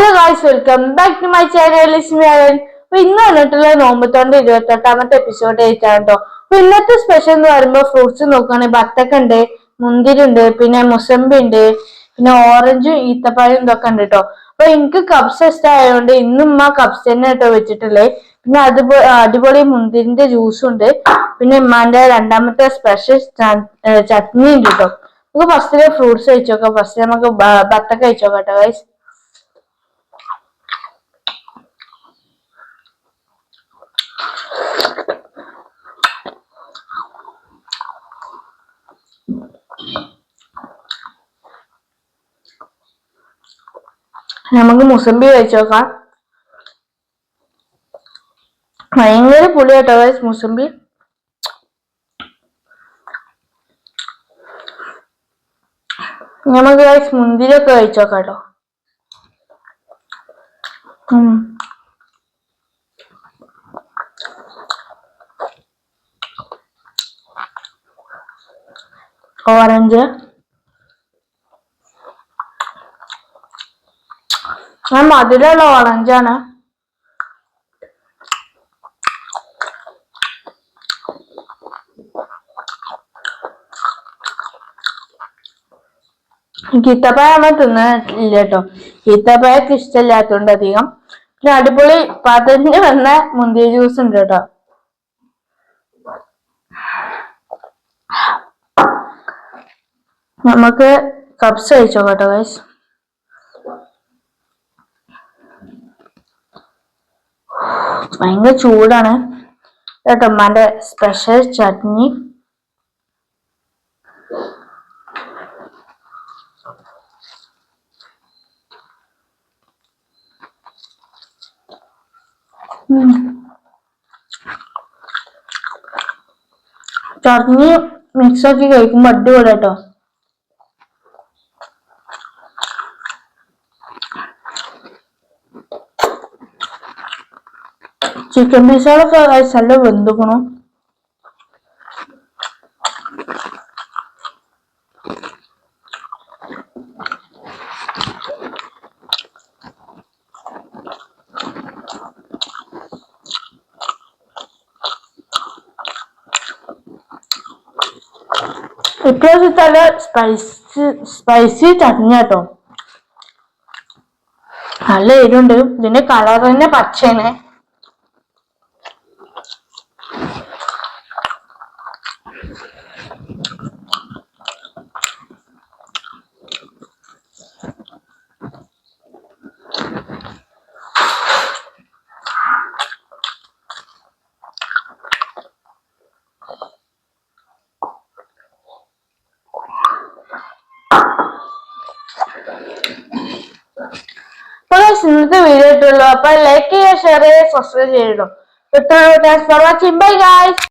Hello guys, welcome back to my channel. അപ്പൊ ഇന്ന് വന്നിട്ടുള്ള നോമ്പത്തോണ്ട് 28ാമത്തെ എപ്പിസോഡ് ആയിട്ടാണ് കേട്ടോ. അപ്പൊ ഇന്നത്തെ സ്പെഷ്യൽ എന്ന് പറയുമ്പോൾ ഫ്രൂട്ട്സ് നോക്കുകയാണെങ്കിൽ ബത്തക്ക ഉണ്ട്, മുന്തിരി ഉണ്ട്, പിന്നെ മുസമ്പി ഉണ്ട്, പിന്നെ ഓറഞ്ചും ഈത്തപ്പഴം ഇതൊക്കെ ഉണ്ട് കേട്ടോ. അപ്പൊ എനിക്ക് കപ്സ് ഇഷ്ടമായതുകൊണ്ട് ഇന്നും ഉമ്മ കപ്സ് തന്നെ കേട്ടോ വെച്ചിട്ടുള്ളത്. പിന്നെ അടിപൊളി മുന്തിരിന്റെ ജ്യൂസും ഉണ്ട്, പിന്നെ ഉമ്മാന്റെ രണ്ടാമത്തെ സ്പെഷ്യൽ ചട്നി ഉണ്ട് കേട്ടോ. നമുക്ക് ഫസ്റ്റിലെ ഫ്രൂട്ട്സ് കഴിച്ചോക്കാം. ഫസ്റ്റ് നമുക്ക് ബത്തക്ക കഴിച്ചോക്കാം കേട്ടോ ഗൈസ്. നമുക്ക് മുസമ്പി കഴിച്ചോക്കാം. ഭയങ്കര പുളി കേട്ടോ ഗൈസ് മുസമ്പി. നമുക്ക് ഗൈസ് മുന്തിരിയൊക്കെ കഴിച്ചോക്കാം കേട്ടോ. ഓറഞ്ച് മധുരമുള്ള ഓറഞ്ചാണ്. ഈത്തപ്പഴം നമ്മൾ തിന്നില്ല കേട്ടോ. ഈത്തപ്പഴക്ക് ഇഷ്ടമില്ലാത്തോണ്ട് അധികം. പിന്നെ അടിപൊളി പാത്രത്തിന് വന്ന മുന്തിരി ജ്യൂസ് ഉണ്ട് കേട്ടോ. നമുക്ക് കപ്സ് കഴിച്ചോ കേട്ടോ ഗൈസ്. ഭയങ്കര ചൂടാണ് കേട്ടോ. ഉമ്മാന്റെ സ്പെഷ്യൽ ചട്നി. ചട്നി മിക്സ് ആക്കി കഴിക്കുമ്പോ അടിപൊളി കേട്ടോ. ചിക്കൻ പീസുകളൊക്കെ നല്ല വെന്തുക്കണു. ഇപ്രാവശ്യം നല്ല സ്പൈസി ചട്നി കേട്ടോ. നല്ല എരിവുണ്ട്. ഇതിന്റെ കളർ തന്നെ പച്ചയാണ്. ഇന്നത്തെ വീഡിയോ ഇട്ടുള്ളൂ. അപ്പൊ ലൈക്ക് ചെയ്യുക, ഷെയർ ചെയ്യുക, സബ്സ്ക്രൈബ് ചെയ്യണം. Thanks for watching. Bye guys.